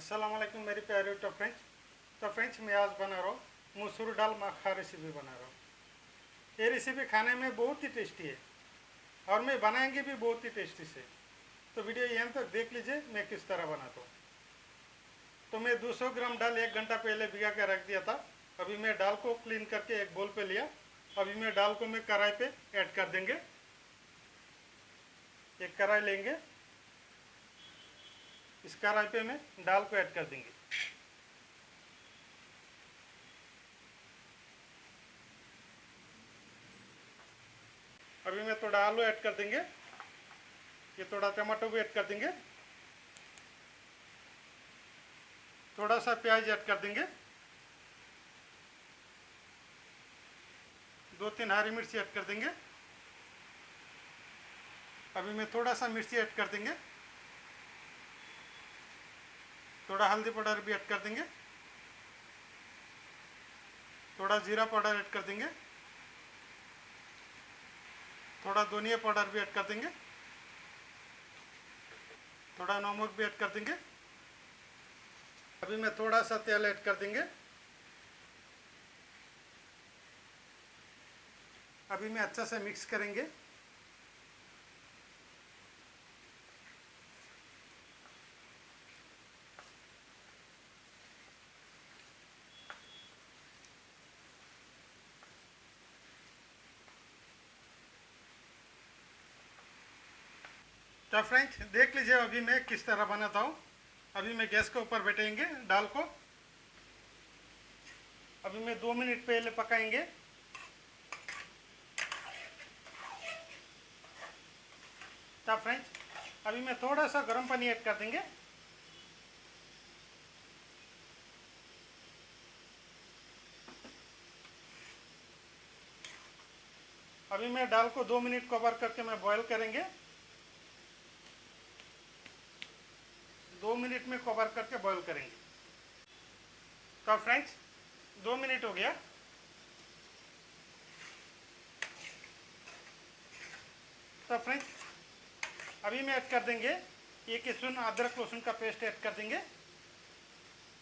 अस्सलाम वालेकुम मेरे प्यारे फ्रेंड्स मैं आज बना रहा हूँ मसूर दाल मक्खा रेसिपी बना रहा हूँ। ये रेसिपी खाने में बहुत ही टेस्टी है और मैं बनाएंगे भी बहुत ही टेस्टी से। तो वीडियो यहाँ तक देख लीजिए मैं किस तरह बनाता हूँ। तो मैं 200 ग्राम दाल 1 घंटा पहले भिगा के रख दिया था। अभी मैं दाल को क्लीन करके एक बोल पे लिया। अभी मैं दाल को मैं कढ़ाई पे ऐड कर देंगे। एक कढ़ाई लेंगे, इस कढ़ाई पे मैं दाल को ऐड कर देंगे। अभी मैं थोड़ा आलू ऐड कर देंगे, ये थोड़ा टमाटो भी ऐड कर देंगे, थोड़ा सा प्याज ऐड कर देंगे, 2-3 हरी मिर्ची ऐड कर देंगे। अभी मैं थोड़ा सा मिर्ची ऐड कर देंगे, थोड़ा हल्दी पाउडर भी ऐड कर देंगे, थोड़ा जीरा पाउडर ऐड कर देंगे, थोड़ा धनिया पाउडर भी ऐड कर देंगे, थोड़ा नमक भी ऐड कर देंगे। अभी मैं थोड़ा सा तेल ऐड कर देंगे। अभी मैं अच्छा से मिक्स करेंगे। तो फ्रेंड्स देख लीजिए अभी मैं किस तरह बनाता हूँ। अभी मैं गैस के ऊपर बैठेंगे दाल को। अभी मैं 2 मिनट पहले पकाएंगे। तो फ्रेंड्स अभी मैं थोड़ा सा गर्म पानी ऐड कर देंगे। अभी मैं दाल को 2 मिनट कवर करके मैं बॉईल करेंगे। 2 मिनट में कवर करके बॉईल करेंगे। तो फ्रेंड्स 2 मिनट हो गया। तो फ्रेंड्स अभी मैं ऐड कर देंगे 1 टीस्पून अदरक लहसुन का पेस्ट ऐड कर देंगे।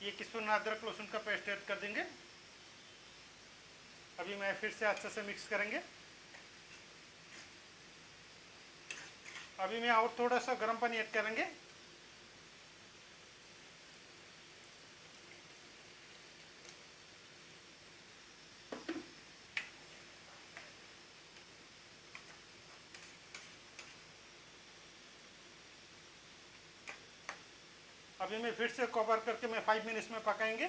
1 टीस्पून अदरक लहसुन का पेस्ट ऐड कर देंगे। अभी मैं फिर से अच्छे से मिक्स करेंगे। अभी मैं और थोड़ा सा गर्म पानी ऐड करेंगे। अभी मैं फिर से कवर करके मैं 5 मिनट्स में पकाएंगे।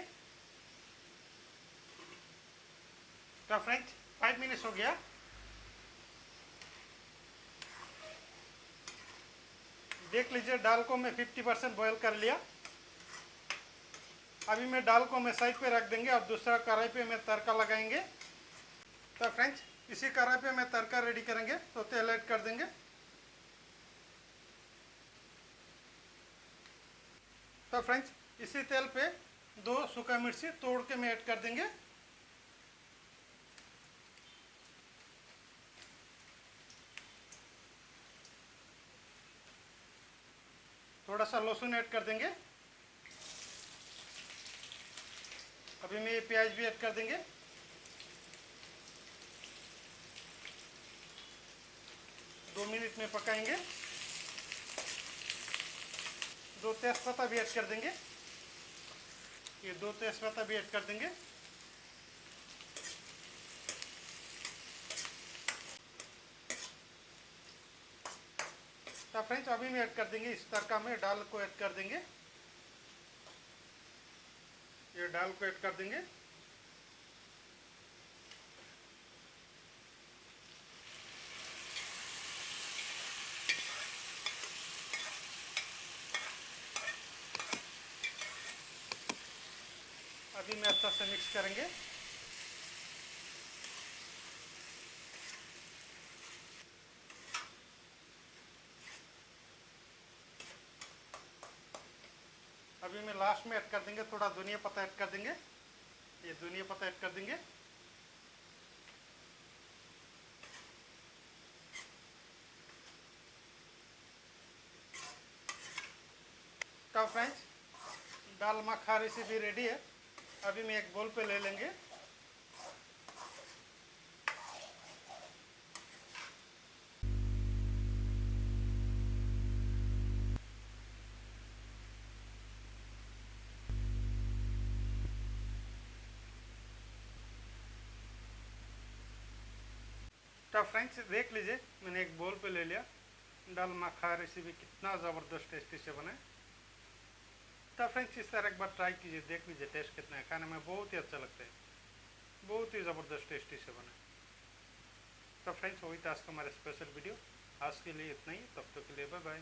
तो फ्रेंड्स 5 मिनट्स हो गया। देख लीजिए दाल को मैं 50% बॉयल कर लिया। अभी मैं दाल को मैं साइड पे रख देंगे और दूसरा कढ़ाई पे मैं तड़का लगाएंगे। तो फ्रेंड्स इसी कढ़ाई पे मैं तड़का रेडी करेंगे। तो तेल ऐड कर देंगे। तो फ्रेंड्स इसी तेल पे 2 सूखा मिर्ची तोड़ के मैं ऐड कर देंगे। थोड़ा सा लहसुन ऐड कर देंगे। अभी मैं ये प्याज भी ऐड कर देंगे। दो मिनट में पकाएंगे। 2 तेजपत्ता भी ऐड कर देंगे। ये 2 तेजपत्ता भी ऐड कर देंगे। तो फ्रेंड्स अभी मैं ऐड कर देंगे इस तड़का में दाल को ऐड कर देंगे। ये दाल को ऐड कर देंगे। अभी मैं अच्छा से मिक्स करेंगे। अभी मैं लास्ट में ऐड कर देंगे थोड़ा धनिया पत्ता ऐड कर देंगे। ये धनिया पत्ता ऐड कर देंगे। तो फ्रेंड्स दाल मखा रेसिपी रेडी है। अभी मैं एक बोल पे ले लेंगे। तो फ्रेंड्स देख लीजिए, मैंने एक बोल पे ले लिया। दाल मखा रेसिपी कितना ज़बरदस्त टेस्टी से बना है। तो फ्रेंड्स इस तरह एक बार ट्राई कीजिए, देख लीजिए टेस्ट कितना है। खाने में बहुत ही अच्छा लगता है, बहुत ही ज़बरदस्त टेस्टी से बना है। तो फ्रेंड्स वही था आज का हमारा स्पेशल वीडियो। आज के लिए इतना ही, तब तक के लिए बाय बाय।